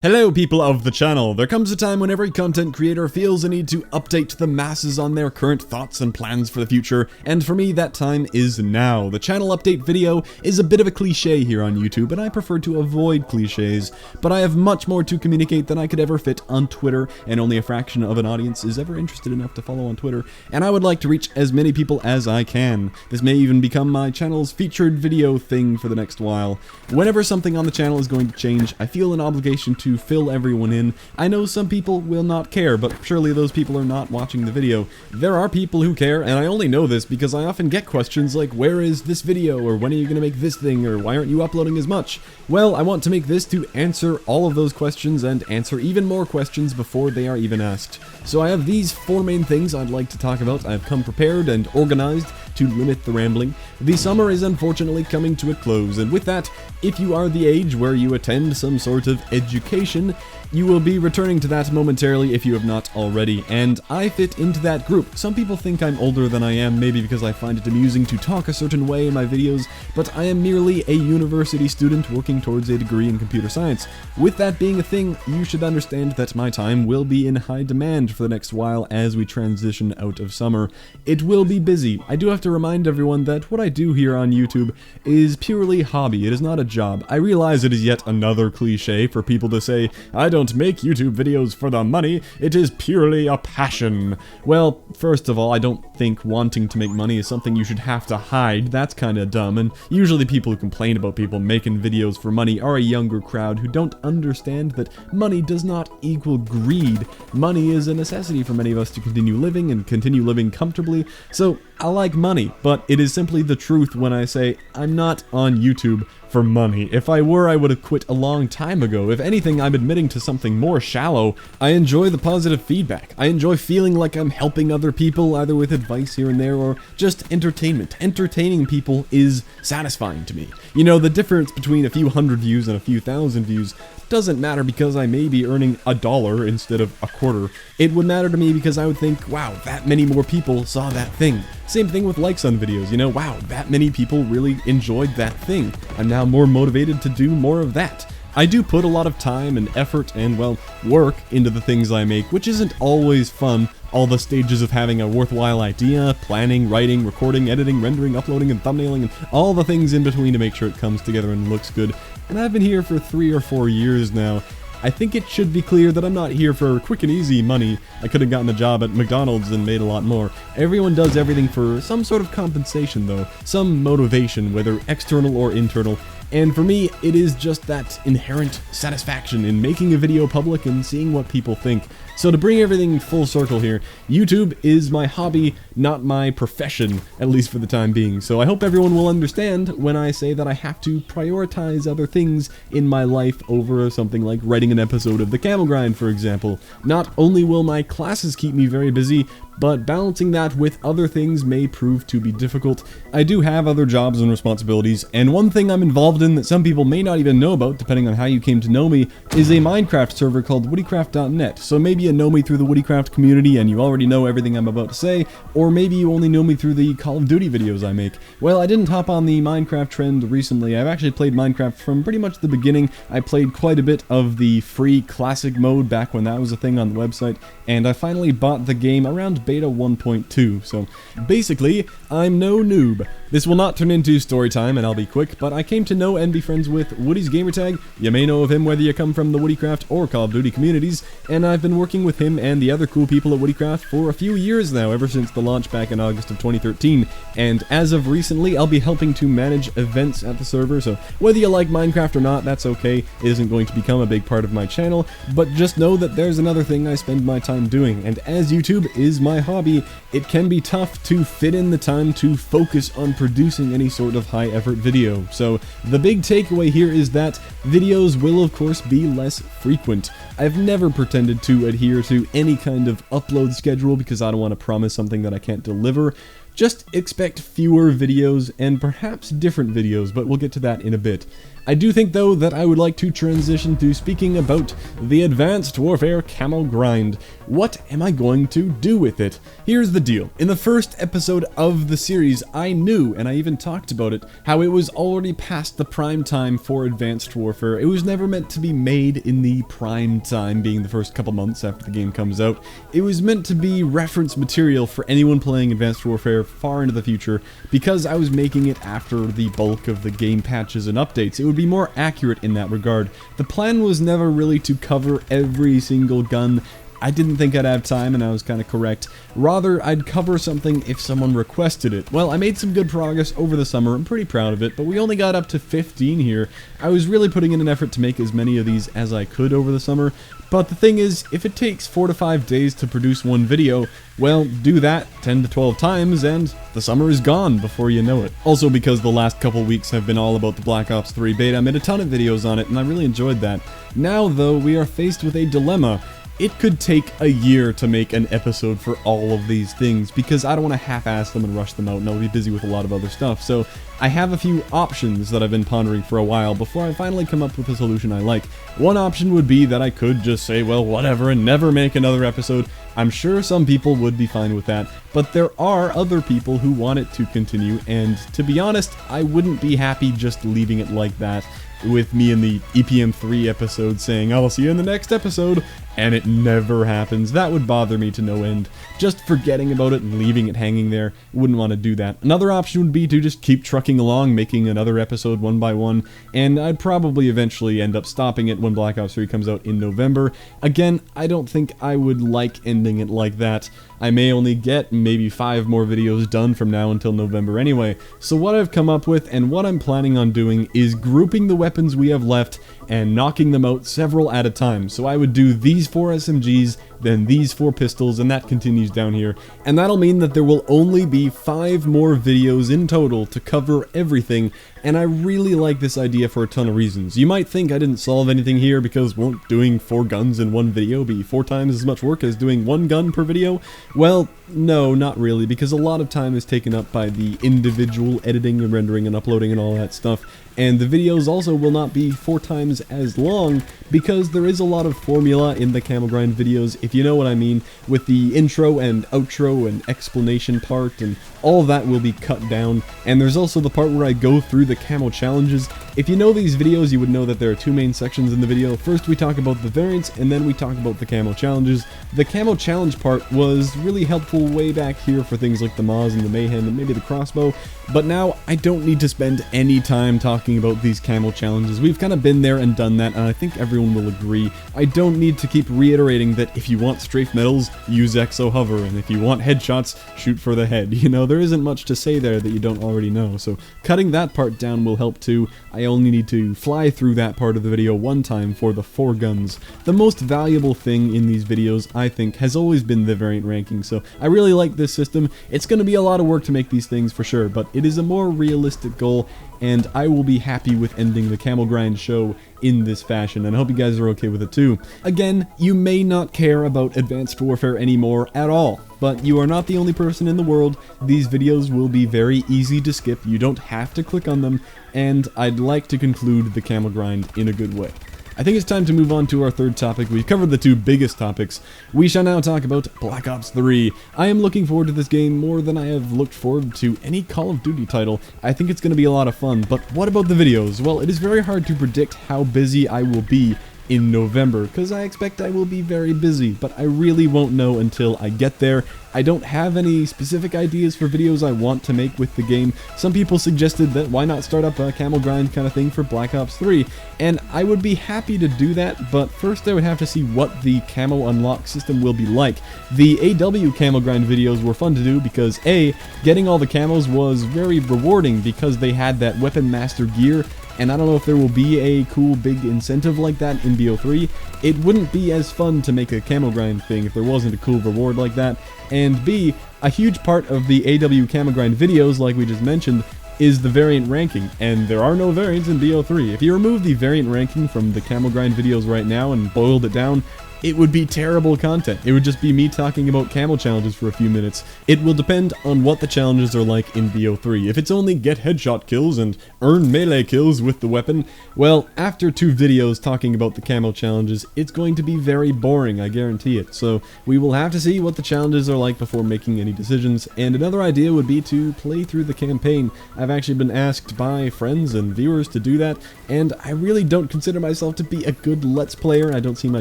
Hello people of the channel. There comes a time when every content creator feels a need to update the masses on their current thoughts and plans for the future, and for me that time is now. The channel update video is a bit of a cliche here on YouTube, and I prefer to avoid cliches, but I have much more to communicate than I could ever fit on Twitter, and only a fraction of an audience is ever interested enough to follow on Twitter, and I would like to reach as many people as I can. This may even become my channel's featured video thing for the next while. Whenever something on the channel is going to change, I feel an obligation to fill everyone in. I know some people will not care, but surely those people are not watching the video. There are people who care, and I only know this because I often get questions like, where is this video, or when are you going to make this thing, or why aren't you uploading as much? Well, I want to make this to answer all of those questions and answer even more questions before they are even asked. So I have these four main things I'd like to talk about. I've come prepared and organized to limit the rambling. The summer is unfortunately coming to a close, and with that, if you are the age where you attend some sort of education, you will be returning to that momentarily if you have not already, and I fit into that group. Some people think I'm older than I am, maybe because I find it amusing to talk a certain way in my videos, but I am merely a university student working towards a degree in computer science. With that being a thing, you should understand that my time will be in high demand for the next while as we transition out of summer. It will be busy. I do have to remind everyone that what I do here on YouTube is purely hobby. It is not a job. I realize it is yet another cliche for people to say, I don't make YouTube videos for the money, it is purely a passion. Well, first of all, I don't think wanting to make money is something you should have to hide. That's kinda dumb, and usually people who complain about people making videos for money are a younger crowd who don't understand that money does not equal greed. Money is a necessity for many of us to continue living and continue living comfortably, so I like money, but it is simply the truth when I say I'm not on YouTube for money. If I were, I would have quit a long time ago. If anything, I'm admitting to something more shallow. I enjoy the positive feedback. I enjoy feeling like I'm helping other people, either with advice here and there, or just entertainment. Entertaining people is satisfying to me. You know, the difference between a few hundred views and a few thousand views doesn't matter because I may be earning $1 instead of a quarter. It would matter to me because I would think, wow, that many more people saw that thing. Same thing with likes on videos, you know, wow, that many people really enjoyed that thing. I'm now more motivated to do more of that. I do put a lot of time and effort and, well, work into the things I make, which isn't always fun. All the stages of having a worthwhile idea, planning, writing, recording, editing, rendering, uploading, and thumbnailing, and all the things in between to make sure it comes together and looks good. And I've been here for 3 or 4 years now. I think it should be clear that I'm not here for quick and easy money. I could have gotten a job at McDonald's and made a lot more. Everyone does everything for some sort of compensation though, some motivation, whether external or internal. And for me, it is just that inherent satisfaction in making a video public and seeing what people think. So to bring everything full circle here, YouTube is my hobby, not my profession, at least for the time being. So I hope everyone will understand when I say that I have to prioritize other things in my life over something like writing an episode of The Camel Grind, for example. Not only will my classes keep me very busy, but balancing that with other things may prove to be difficult. I do have other jobs and responsibilities, and one thing I'm involved in that some people may not even know about, depending on how you came to know me, is a Minecraft server called woodycraft.net. So maybe you know me through the Woodycraft community and you already know everything I'm about to say, or maybe you only know me through the Call of Duty videos I make. Well, I didn't hop on the Minecraft trend recently. I've actually played Minecraft from pretty much the beginning. I played quite a bit of the free classic mode back when that was a thing on the website, and I finally bought the game around beta 1.2, so basically, I'm no noob. This will not turn into story time, and I'll be quick, but I came to know and be friends with Woody's gamertag. You may know of him whether you come from the Woodycraft or Call of Duty communities, and I've been working with him and the other cool people at Woodycraft for a few years now, ever since the launch back in August of 2013, and as of recently, I'll be helping to manage events at the server, so whether you like Minecraft or not, that's okay. It isn't going to become a big part of my channel, but just know that there's another thing I spend my time doing, and as YouTube is my hobby, it can be tough to fit in the time to focus on producing any sort of high-effort video. So the big takeaway here is that videos will of course be less frequent. I've never pretended to adhere to any kind of upload schedule because I don't want to promise something that I can't deliver. Just expect fewer videos and perhaps different videos, but we'll get to that in a bit. I do think though that I would like to transition to speaking about the Advanced Warfare Camo Grind. What am I going to do with it? Here's the deal. In the first episode of the series, I knew, and I even talked about it, how it was already past the prime time for Advanced Warfare. It was never meant to be made in the prime time, being the first couple months after the game comes out. It was meant to be reference material for anyone playing Advanced Warfare far into the future, because I was making it after the bulk of the game patches and updates. It would be more accurate in that regard. The plan was never really to cover every single gun. I didn't think I'd have time, and I was kind of correct. Rather, I'd cover something if someone requested it. Well, I made some good progress over the summer. I'm pretty proud of it, but we only got up to 15 here. I was really putting in an effort to make as many of these as I could over the summer, but the thing is, if it takes 4 to 5 days to produce one video, well, do that 10 to 12 times, and the summer is gone before you know it. Also, because the last couple weeks have been all about the Black Ops 3 beta, I made a ton of videos on it, and I really enjoyed that. Now, though, we are faced with a dilemma. It could take a year to make an episode for all of these things, because I don't want to half-ass them and rush them out, and I'll be busy with a lot of other stuff. So I have a few options that I've been pondering for a while before I finally come up with a solution I like. One option would be that I could just say, well, whatever, and never make another episode. I'm sure some people would be fine with that, but there are other people who want it to continue, and to be honest, I wouldn't be happy just leaving it like that, with me in the EPM3 episode saying, I'll see you in the next episode, and it never happens. That would bother me to no end. Just forgetting about it and leaving it hanging there, wouldn't want to do that. Another option would be to just keep trucking along, making another episode one by one, and I'd probably eventually end up stopping it when Black Ops 3 comes out in November. Again, I don't think I would like ending it like that. I may only get maybe 5 more videos done from now until November anyway. So what I've come up with and what I'm planning on doing is grouping the weapons we have left and knocking them out several at a time. So I would do these 4 SMGs, then these 4 pistols, and that continues down here. And that'll mean that there will only be 5 more videos in total to cover everything, and I really like this idea for a ton of reasons. You might think I didn't solve anything here because won't doing 4 guns in one video be 4 times as much work as doing 1 gun per video? Well, no, not really, because a lot of time is taken up by the individual editing and rendering and uploading and all that stuff. And the videos also will not be 4 times as long because there is a lot of formula in the Camo Grind videos, if you know what I mean, with the intro and outro and explanation part, and all that will be cut down. And there's also the part where I go through the camo challenges. If you know these videos, you would know that there are 2 main sections in the video. First we talk about the variants, and then we talk about the camo challenges. The camo challenge part was really helpful way back here for things like the Moz and the Mayhem and maybe the crossbow, but now I don't need to spend any time talking about these camo challenges. We've kind of been there and done that, and I think everyone will agree. I don't need to keep reiterating that if you want strafe medals, use exo hover, and if you want headshots, shoot for the head. You know, there isn't much to say there that you don't already know, so cutting that part down will help too. I only need to fly through that part of the video one time for the 4 guns. The most valuable thing in these videos, I think, has always been the variant ranking, so I really like this system. It's going to be a lot of work to make these things for sure, but it is a more realistic goal, and I will be happy with ending the Camo Grind show in this fashion, and I hope you guys are okay with it too. Again, you may not care about Advanced Warfare anymore at all, but you are not the only person in the world. These videos will be very easy to skip, you don't have to click on them, and I'd like to conclude the Camo Grind in a good way. I think it's time to move on to our third topic. We've covered the 2 biggest topics. We shall now talk about Black Ops 3. I am looking forward to this game more than I have looked forward to any Call of Duty title. I think it's going to be a lot of fun, but what about the videos? Well, it is very hard to predict how busy I will be in November, because I expect I will be very busy, but I really won't know until I get there. I don't have any specific ideas for videos I want to make with the game. Some people suggested that why not start up a Camo Grind kind of thing for Black Ops 3, and I would be happy to do that, but first I would have to see what the camo unlock system will be like. The AW Camo Grind videos were fun to do because A, getting all the camos was very rewarding because they had that Weapon Master gear, and I don't know if there will be a cool big incentive like that in BO3. It wouldn't be as fun to make a Camo Grind thing if there wasn't a cool reward like that. And B, a huge part of the AW Camo Grind videos, like we just mentioned, is the variant ranking, and there are no variants in BO3. If you remove the variant ranking from the Camo Grind videos right now and boiled it down, it would be terrible content. It would just be me talking about camel challenges for a few minutes. It will depend on what the challenges are like in BO3. If it's only get headshot kills and earn melee kills with the weapon, well, after 2 videos talking about the camel challenges, it's going to be very boring, I guarantee it. So we will have to see what the challenges are like before making any decisions. And another idea would be to play through the campaign. I've actually been asked by friends and viewers to do that, and I really don't consider myself to be a good Let's Player. I don't see my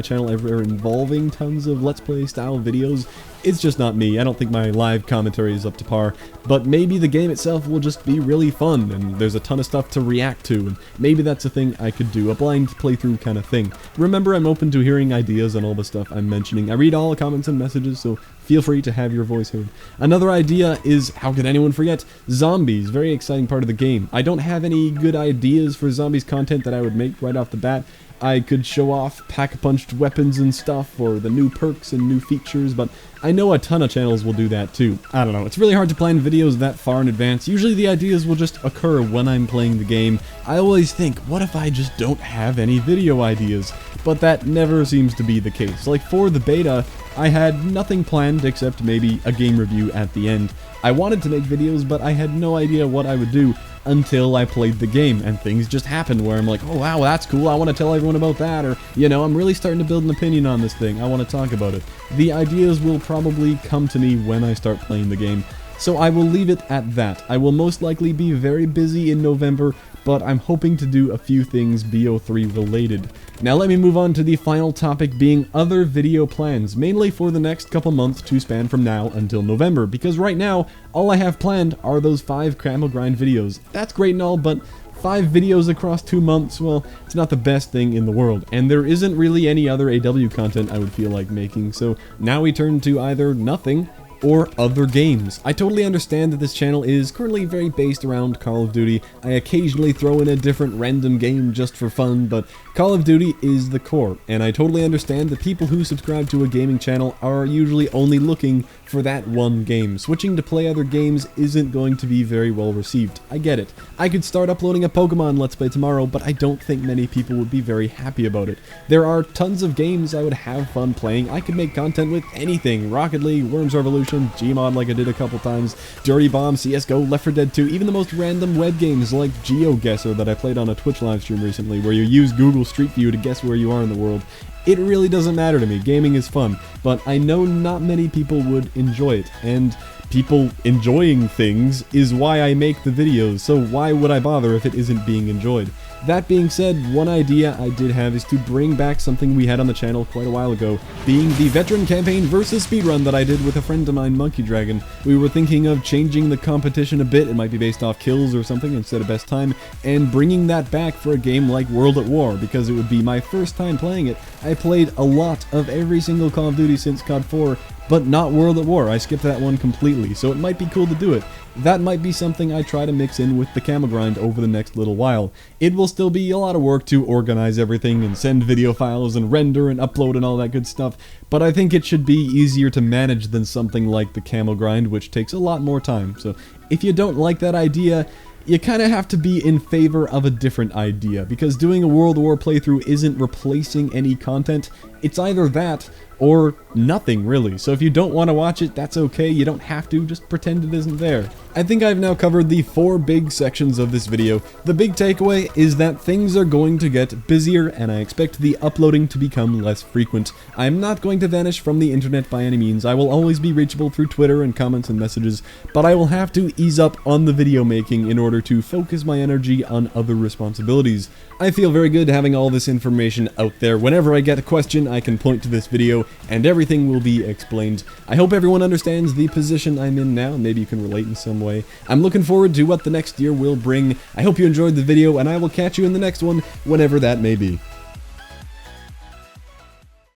channel ever involving tons of Let's Play style videos. It's just not me. I don't think my live commentary is up to par, but maybe the game itself will just be really fun, and there's a ton of stuff to react to, and maybe that's a thing I could do, a blind playthrough kind of thing. Remember, I'm open to hearing ideas on all the stuff I'm mentioning. I read all the comments and messages, so feel free to have your voice heard. Another idea is, how could anyone forget, zombies, very exciting part of the game. I don't have any good ideas for zombies content that I would make right off the bat. I could show off pack-punched weapons and stuff, or the new perks and new features, but I know a ton of channels will do that too. I don't know, it's really hard to plan videos that far in advance. Usually the ideas will just occur when I'm playing the game. I always think, what if I just don't have any video ideas? But that never seems to be the case. Like for the beta, I had nothing planned except maybe a game review at the end. I wanted to make videos, but I had no idea what I would do until I played the game, and things just happened where I'm like, oh wow, that's cool, I want to tell everyone about that, or, you know, I'm really starting to build an opinion on this thing, I want to talk about it. The ideas will probably come to me when I start playing the game, so I will leave it at that. I will most likely be very busy in November, but I'm hoping to do a few things BO3 related. Now let me move on to the final topic, being other video plans, mainly for the next couple months to span from now until November, because right now, all I have planned are those 5 Camel Grind videos. That's great and all, but 5 videos across 2 months, well, it's not the best thing in the world, and there isn't really any other AW content I would feel like making, so now we turn to either nothing or other games. I totally understand that this channel is currently very based around Call of Duty. I occasionally throw in a different random game just for fun, but Call of Duty is the core, and I totally understand that people who subscribe to a gaming channel are usually only looking for that one game. Switching to play other games isn't going to be very well received. I get it. I could start uploading a Pokemon Let's Play tomorrow, but I don't think many people would be very happy about it. There are tons of games I would have fun playing. I could make content with anything. Rocket League, Worms Revolution, Gmod like I did a couple times, Dirty Bomb, CSGO, Left 4 Dead 2, even the most random web games like GeoGuessr that I played on a Twitch livestream recently, where you use Google Street View to guess where you are in the world. It really doesn't matter to me. Gaming is fun, but I know not many people would enjoy it, and people enjoying things is why I make the videos, so why would I bother if it isn't being enjoyed? That being said, one idea I did have is to bring back something we had on the channel quite a while ago, being the veteran campaign versus speedrun that I did with a friend of mine, Monkey Dragon. We were thinking of changing the competition a bit, it might be based off kills or something instead of best time, and bringing that back for a game like World at War, because it would be my first time playing it. I played a lot of every single Call of Duty since COD 4, but not World at War. I skipped that one completely, so it might be cool to do it. That might be something I try to mix in with the Camel Grind over the next little while. It will still be a lot of work to organize everything and send video files and render and upload and all that good stuff, but I think it should be easier to manage than something like the Camel Grind, which takes a lot more time. So if you don't like that idea, you kind of have to be in favor of a different idea, because doing a World War playthrough isn't replacing any content. It's either that or nothing, really. So if you don't want to watch it, that's okay. You don't have to, just pretend it isn't there. I think I've now covered the 4 big sections of this video. The big takeaway is that things are going to get busier, and I expect the uploading to become less frequent. I am not going to vanish from the internet by any means. I will always be reachable through Twitter and comments and messages, but I will have to ease up on the video making in order to focus my energy on other responsibilities. I feel very good having all this information out there. Whenever I get a question, I can point to this video, and everything will be explained. I hope everyone understands the position I'm in now. Maybe you can relate in some way. I'm looking forward to what the next year will bring. I hope you enjoyed the video, and I will catch you in the next one, whenever that may be.